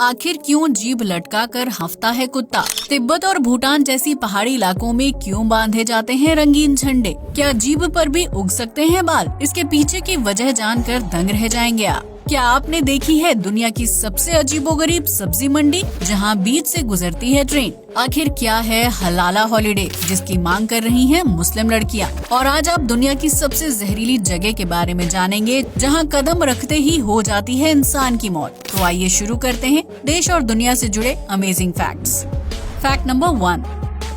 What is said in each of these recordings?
आखिर क्यों जीभ लटका कर हंसता है कुत्ता? तिब्बत और भूटान जैसी पहाड़ी इलाकों में क्यों बांधे जाते हैं रंगीन झंडे? क्या जीभ पर भी उग सकते हैं बाल? इसके पीछे की वजह जानकर दंग रह जाएंगे आप। क्या आपने देखी है दुनिया की सबसे अजीबोगरीब सब्जी मंडी जहां बीच से गुजरती है ट्रेन? आखिर क्या है हलाला हॉलिडे जिसकी मांग कर रही हैं मुस्लिम लड़कियां? और आज आप दुनिया की सबसे जहरीली जगह के बारे में जानेंगे जहां कदम रखते ही हो जाती है इंसान की मौत। तो आइए शुरू करते हैं देश और दुनिया से जुड़े amazing facts. Fact number 1,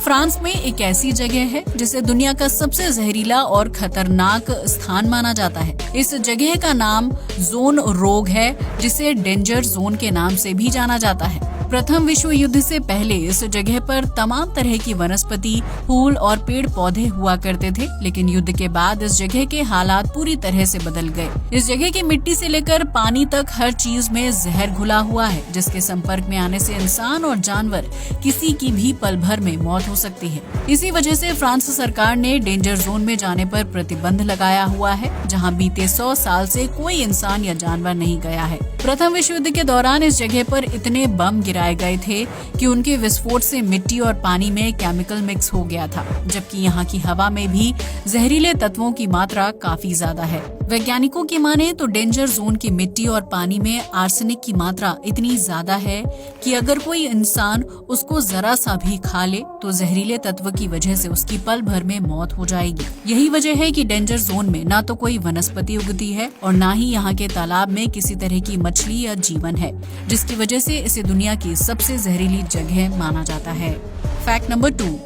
France में एक ऐसी जगह है जिसे दुनिया का सबसे जहरीला और खतरनाक स्थान माना जाता है। इस जगह का नाम जोन रोग है, जिसे डेंजर जोन के नाम से भी जाना जाता है। प्रथम विश्व युद्ध से पहले इस जगह पर तमाम तरह की वनस्पति, फूल और पेड़ पौधे हुआ करते थे, लेकिन युद्ध के बाद इस जगह के हालात पूरी तरह से बदल गए। इस जगह की मिट्टी से लेकर पानी तक हर चीज में जहर घुला हुआ है, जिसके संपर्क में आने से इंसान और जानवर किसी की भी पल भर में मौत हो सकती है। इसी वजह से फ्रांस सरकार ने डेंजर जोन में जाने पर प्रतिबंध लगाया हुआ है, जहां बीते 100 साल से कोई इंसान या जानवर नहीं गया है। प्रथम विश्व युद्ध के दौरान इस जगह पर इतने बम गिराए गए थे कि उनके विस्फोट से मिट्टी और पानी में केमिकल मिक्स हो गया था, जबकि यहाँ की हवा में भी जहरीले तत्वों की मात्रा काफी ज्यादा है। वैज्ञानिकों की माने तो डेंजर जोन की मिट्टी और पानी में आर्सेनिक की मात्रा इतनी ज्यादा है कि अगर कोई इंसान उसको जरा सा भी खा ले तो जहरीले तत्व की वजह से उसकी पल भर में मौत हो जाएगी। यही वजह है कि डेंजर जोन में ना तो कोई वनस्पति उगती है और ना ही यहाँ के तालाब में किसी तरह की मछली या जीवन है, जिसकी वजह से इसे दुनिया की सबसे जहरीली जगह माना जाता है। फैक्ट नंबर 2,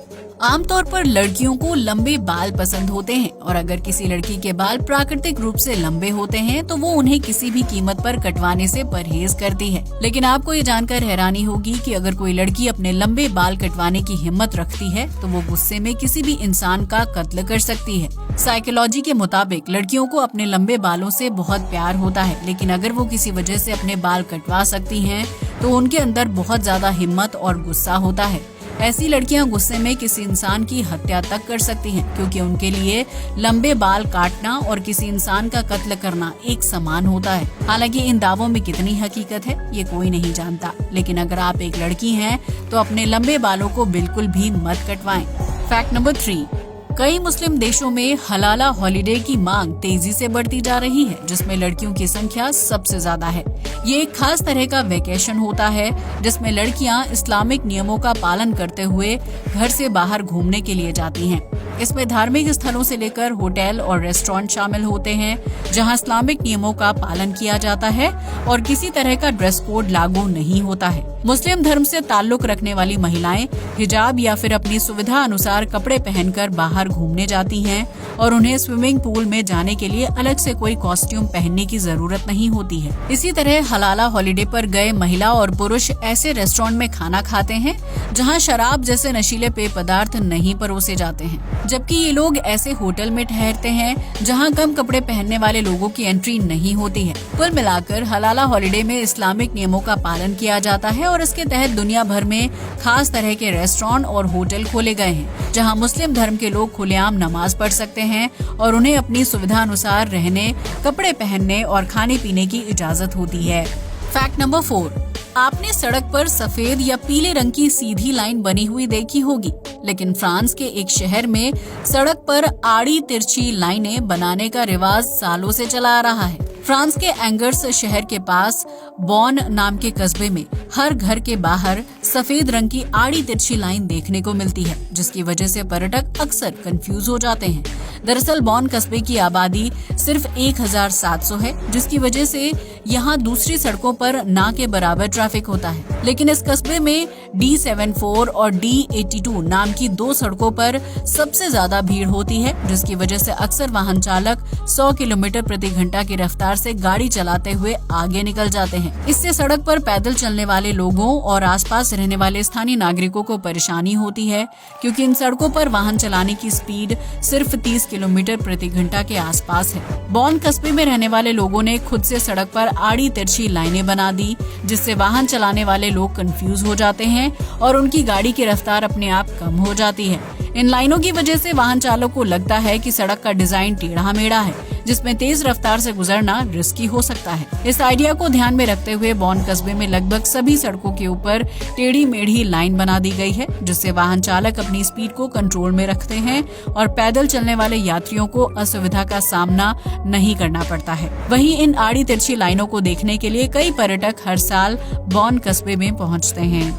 आमतौर पर लड़कियों को लंबे बाल पसंद होते हैं और अगर किसी लड़की के बाल प्राकृतिक रूप से लंबे होते हैं तो वो उन्हें किसी भी कीमत पर कटवाने से परहेज करती है। लेकिन आपको ये जानकर हैरानी होगी कि अगर कोई लड़की अपने लंबे बाल कटवाने की हिम्मत रखती है तो वो गुस्से में किसी भी इंसान का कत्ल कर सकती है। साइकोलॉजी के मुताबिक लड़कियों को अपने लंबे बालों से बहुत प्यार होता है, लेकिन अगर वो किसी वजह से अपने बाल कटवा सकती हैं तो उनके अंदर बहुत ज्यादा हिम्मत और गुस्सा होता है। ऐसी लड़कियां गुस्से में किसी इंसान की हत्या तक कर सकती हैं, क्योंकि उनके लिए लंबे बाल काटना और किसी इंसान का कत्ल करना एक समान होता है। हालांकि इन दावों में कितनी हकीकत है ये कोई नहीं जानता, लेकिन अगर आप एक लड़की हैं तो अपने लंबे बालों को बिल्कुल भी मत कटवाएं। फैक्ट नंबर 3, कई मुस्लिम देशों में हलाला हॉलिडे की मांग तेजी से बढ़ती जा रही है, जिसमें लड़कियों की संख्या सबसे ज्यादा है। ये एक खास तरह का वेकेशन होता है जिसमें लड़कियां इस्लामिक नियमों का पालन करते हुए घर से बाहर घूमने के लिए जाती हैं। इसमें धार्मिक स्थलों से लेकर होटल और रेस्टोरेंट शामिल होते हैं, जहां इस्लामिक नियमों का पालन किया जाता है और किसी तरह का ड्रेस कोड लागू नहीं होता है। मुस्लिम धर्म से ताल्लुक रखने वाली महिलाएं हिजाब या फिर अपनी सुविधा अनुसार कपड़े पहनकर बाहर घूमने जाती हैं और उन्हें स्विमिंग पूल में जाने के लिए अलग से कोई कॉस्ट्यूम पहनने की जरूरत नहीं होती है। इसी तरह हलाला हॉलिडे पर गए महिला और पुरुष ऐसे रेस्टोरेंट में खाना खाते हैं जहां शराब जैसे नशीले पेय पदार्थ नहीं परोसे जाते हैं, जबकि ये लोग ऐसे होटल में ठहरते हैं जहां कम कपड़े पहनने वाले लोगों की एंट्री नहीं होती है। कुल मिलाकर हलाला हॉलिडे में इस्लामिक नियमों का पालन किया जाता है और इसके तहत दुनिया भर में खास तरह के रेस्टोरेंट और होटल खोले गए हैं, जहां मुस्लिम धर्म के लोग खुलेआम नमाज पढ़ सकते हैं और उन्हें अपनी सुविधा अनुसार रहने, कपड़े पहनने और खाने पीने की इजाजत होती है। फैक्ट नंबर 4, आपने सड़क पर सफेद या पीले रंग की सीधी लाइन बनी हुई देखी होगी, लेकिन फ्रांस के एक शहर में सड़क पर आड़ी तिरछी लाइनें बनाने का रिवाज सालों से चला आ रहा है। फ्रांस के एंगर्स शहर के पास बॉन नाम के कस्बे में हर घर के बाहर सफेद रंग की आड़ी तिरछी लाइन देखने को मिलती है, जिसकी वजह से पर्यटक अक्सर कंफ्यूज हो जाते हैं। दरअसल बॉन कस्बे की आबादी सिर्फ 1700 है, जिसकी वजह से यहाँ दूसरी सड़कों पर ना के बराबर ट्रैफिक होता है। लेकिन इस कस्बे में D74 और D82 नाम की 2 सड़कों पर सबसे ज्यादा भीड़ होती है, जिसकी वजह से अक्सर वाहन चालक 100 किलोमीटर प्रति घंटा की रफ्तार से गाड़ी चलाते हुए आगे निकल जाते हैं। इससे सड़क पर पैदल चलने वाले लोगों और आसपास रहने वाले स्थानीय नागरिकों को परेशानी होती है, क्योंकि इन सड़कों पर वाहन चलाने की स्पीड सिर्फ 30 किलोमीटर प्रति घंटा के आसपास है। बॉन कस्बे में रहने वाले लोगों ने खुद से सड़क पर आड़ी तिरछी लाइनें बना दी, जिससे वाहन चलाने वाले लोग कंफ्यूज हो जाते हैं और उनकी गाड़ी की रफ्तार अपने आप कम हो जाती है। इन लाइनों की वजह से वाहन चालक को लगता है कि सड़क का डिजाइन टेढ़ा मेढ़ा है, जिसमें तेज रफ्तार से गुजरना रिस्की हो सकता है। इस आइडिया को ध्यान में रखते हुए बॉन कस्बे में लगभग सभी सड़कों के ऊपर टेढ़ी मेढ़ी लाइन बना दी गई है, जिससे वाहन चालक अपनी स्पीड को कंट्रोल में रखते हैं और पैदल चलने वाले यात्रियों को असुविधा का सामना नहीं करना पड़ता है। वहीं इन आड़ी तिरछी लाइनों को देखने के लिए कई पर्यटक हर साल बॉन कस्बे में पहुंचते हैं।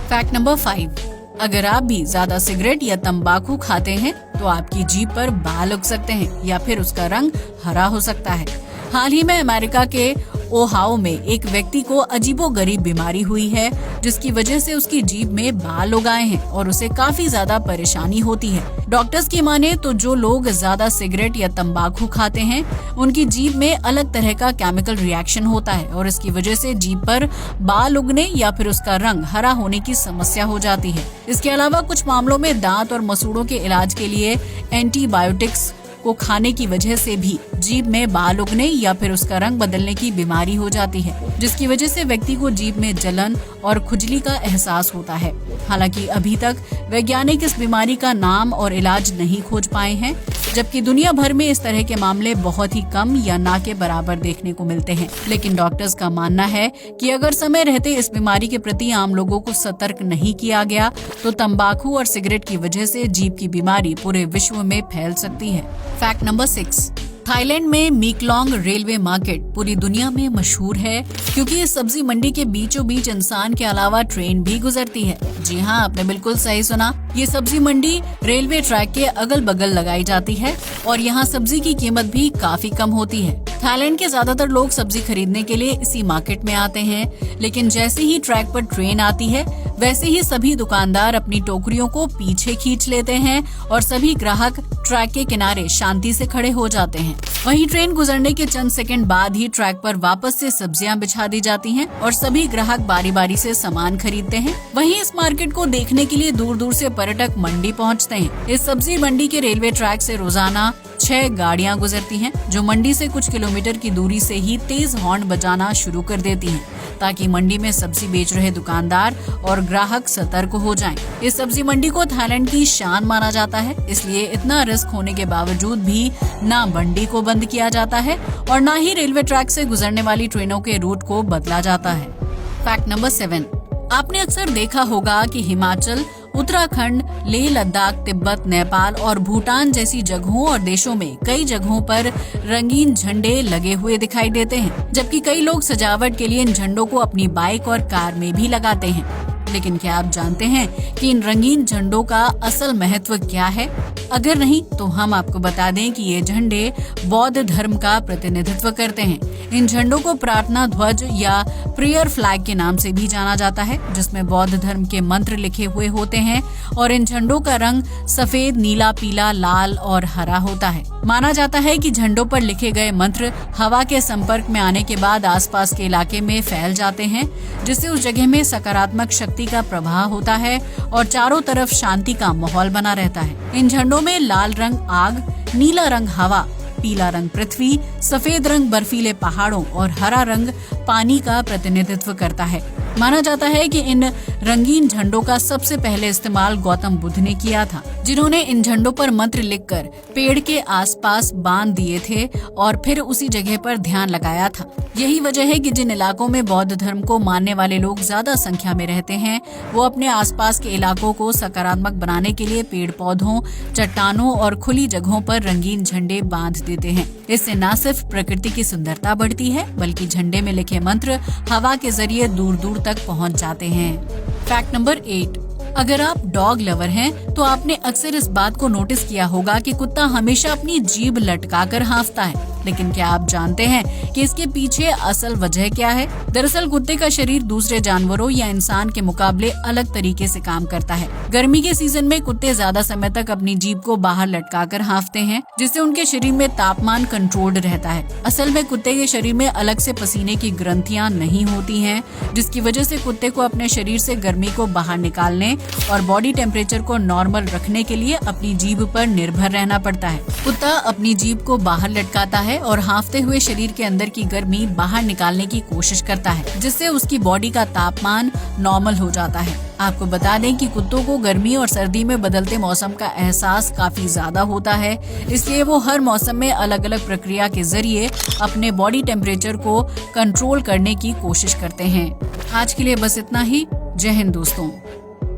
फैक्ट नंबर 5, अगर आप भी ज्यादा सिगरेट या तंबाकू खाते हैं तो आपकी जीभ पर बाल उग सकते हैं या फिर उसका रंग हरा हो सकता है। हाल ही में अमेरिका के ओहायो में एक व्यक्ति को अजीबोगरीब बीमारी हुई है, जिसकी वजह से उसकी जीभ में बाल उग आए हैं और उसे काफी ज्यादा परेशानी होती है। डॉक्टर्स की माने तो जो लोग ज्यादा सिगरेट या तंबाकू खाते हैं उनकी जीभ में अलग तरह का केमिकल रिएक्शन होता है और इसकी वजह से जीभ पर बाल उगने या फिर उसका रंग हरा होने की समस्या हो जाती है। इसके अलावा कुछ मामलों में दांत और मसूड़ों के इलाज के लिए एंटीबायोटिक्स को खाने की वजह से भी जीभ में बाल उगने या फिर उसका रंग बदलने की बीमारी हो जाती है, जिसकी वजह से व्यक्ति को जीभ में जलन और खुजली का एहसास होता है। हालांकि अभी तक वैज्ञानिक इस बीमारी का नाम और इलाज नहीं खोज पाए हैं, जबकि दुनिया भर में इस तरह के मामले बहुत ही कम या ना के बराबर देखने को मिलते हैं। लेकिन डॉक्टर्स का मानना है कि अगर समय रहते इस बीमारी के प्रति आम लोगों को सतर्क नहीं किया गया तो तंबाकू और सिगरेट की वजह से जीभ की बीमारी पूरे विश्व में फैल सकती है। फैक्ट नंबर 6, थाईलैंड में मीकलोंग रेलवे मार्केट पूरी दुनिया में मशहूर है क्योंकि इस सब्जी मंडी के बीचों बीच इंसान के अलावा ट्रेन भी गुजरती है। जी हाँ, आपने बिल्कुल सही सुना। ये सब्जी मंडी रेलवे ट्रैक के अगल बगल लगाई जाती है और यहाँ सब्जी की कीमत भी काफी कम होती है। थाईलैंड के ज्यादातर लोग सब्जी खरीदने के लिए इसी मार्केट में आते हैं, लेकिन जैसे ही ट्रैक पर ट्रेन आती है वैसे ही सभी दुकानदार अपनी टोकरियों को पीछे खींच लेते हैं और सभी ग्राहक ट्रैक के किनारे शांति से खड़े हो जाते हैं। वहीं ट्रेन गुजरने के चंद सेकंड बाद ही ट्रैक पर वापस से सब्जियां बिछा दी जाती हैं और सभी ग्राहक बारी बारी से सामान खरीदते हैं। वहीं इस मार्केट को देखने के लिए दूर दूर से पर्यटक मंडी पहुंचते हैं। इस सब्जी मंडी के रेलवे ट्रैक से रोजाना 6 गाड़ियां गुजरती हैं, जो मंडी से कुछ किलोमीटर की दूरी से ही तेज हॉर्न बजाना शुरू कर देती हैं, ताकि मंडी में सब्जी बेच रहे दुकानदार और ग्राहक सतर्क हो जाएं। इस सब्जी मंडी को थाईलैंड की शान माना जाता है, इसलिए इतना रिस्क होने के बावजूद भी ना मंडी को बंद किया जाता है और ना ही रेलवे ट्रैक से गुजरने वाली ट्रेनों के रूट को बदला जाता है। फैक्ट नंबर 7, आपने अक्सर देखा होगा कि हिमाचल, उत्तराखंड, लेह लद्दाख, तिब्बत, नेपाल और भूटान जैसी जगहों और देशों में कई जगहों पर रंगीन झंडे लगे हुए दिखाई देते हैं, जबकि कई लोग सजावट के लिए इन झंडों को अपनी बाइक और कार में भी लगाते हैं। लेकिन क्या आप जानते हैं कि इन रंगीन झंडों का असल महत्व क्या है? अगर नहीं तो हम आपको बता दें कि ये झंडे बौद्ध धर्म का प्रतिनिधित्व करते हैं। इन झंडों को प्रार्थना ध्वज या प्रेयर फ्लैग के नाम से भी जाना जाता है, जिसमें बौद्ध धर्म के मंत्र लिखे हुए होते हैं और इन झंडों का रंग सफेद, नीला, पीला, लाल और हरा होता है। माना जाता है कि झंडों पर लिखे गए मंत्र हवा के संपर्क में आने के बाद आसपास के इलाके में फैल जाते हैं, जिससे उस जगह में सकारात्मक शक्ति का प्रभाव होता है और चारों तरफ शांति का माहौल बना रहता है। इन झंडों में लाल रंग आग, नीला रंग हवा, पीला रंग पृथ्वी, सफेद रंग बर्फीले पहाड़ों और हरा रंग पानी का प्रतिनिधित्व करता है। माना जाता है कि इन रंगीन झंडों का सबसे पहले इस्तेमाल गौतम बुद्ध ने किया था, जिन्होंने इन झंडों पर मंत्र लिखकर पेड़ के आसपास बांध दिए थे और फिर उसी जगह पर ध्यान लगाया था। यही वजह है कि जिन इलाकों में बौद्ध धर्म को मानने वाले लोग ज्यादा संख्या में रहते हैं, वो अपने आसपास के इलाकों को सकारात्मक बनाने के लिए पेड़ पौधों, चट्टानों और खुली जगहों पर रंगीन झंडे बांध देते हैं। इससे न सिर्फ प्रकृति की सुंदरता बढ़ती है, बल्कि झंडे में लिखे मंत्र हवा के जरिए दूर दूर तक पहुंच जाते हैं। फैक्ट नंबर 8, अगर आप डॉग लवर हैं तो आपने अक्सर इस बात को नोटिस किया होगा कि कुत्ता हमेशा अपनी जीभ लटकाकर हाँफता है। लेकिन क्या आप जानते हैं कि इसके पीछे असल वजह क्या है? दरअसल कुत्ते का शरीर दूसरे जानवरों या इंसान के मुकाबले अलग तरीके से काम करता है। गर्मी के सीजन में कुत्ते ज्यादा समय तक अपनी जीभ को बाहर लटकाकर हाँफते हैं, जिससे उनके शरीर में तापमान कंट्रोल्ड रहता है। असल में कुत्ते के शरीर में अलग से पसीने की ग्रंथियां नहीं होती हैं, जिसकी वजह से कुत्ते को अपने शरीर से गर्मी को बाहर निकालने और बॉडी टेम्परेचर को नॉर्मल रखने के लिए अपनी जीभ पर निर्भर रहना पड़ता है। कुत्ता अपनी जीभ को बाहर लटकाता है है और हाँफते हुए शरीर के अंदर की गर्मी बाहर निकालने की कोशिश करता है, जिससे उसकी बॉडी का तापमान नॉर्मल हो जाता है। आपको बता दें कि कुत्तों को गर्मी और सर्दी में बदलते मौसम का एहसास काफी ज्यादा होता है, इसलिए वो हर मौसम में अलग अलग प्रक्रिया के जरिए अपने बॉडी टेम्परेचर को कंट्रोल करने की कोशिश करते हैं। आज के लिए बस इतना ही। जय हिंद दोस्तों।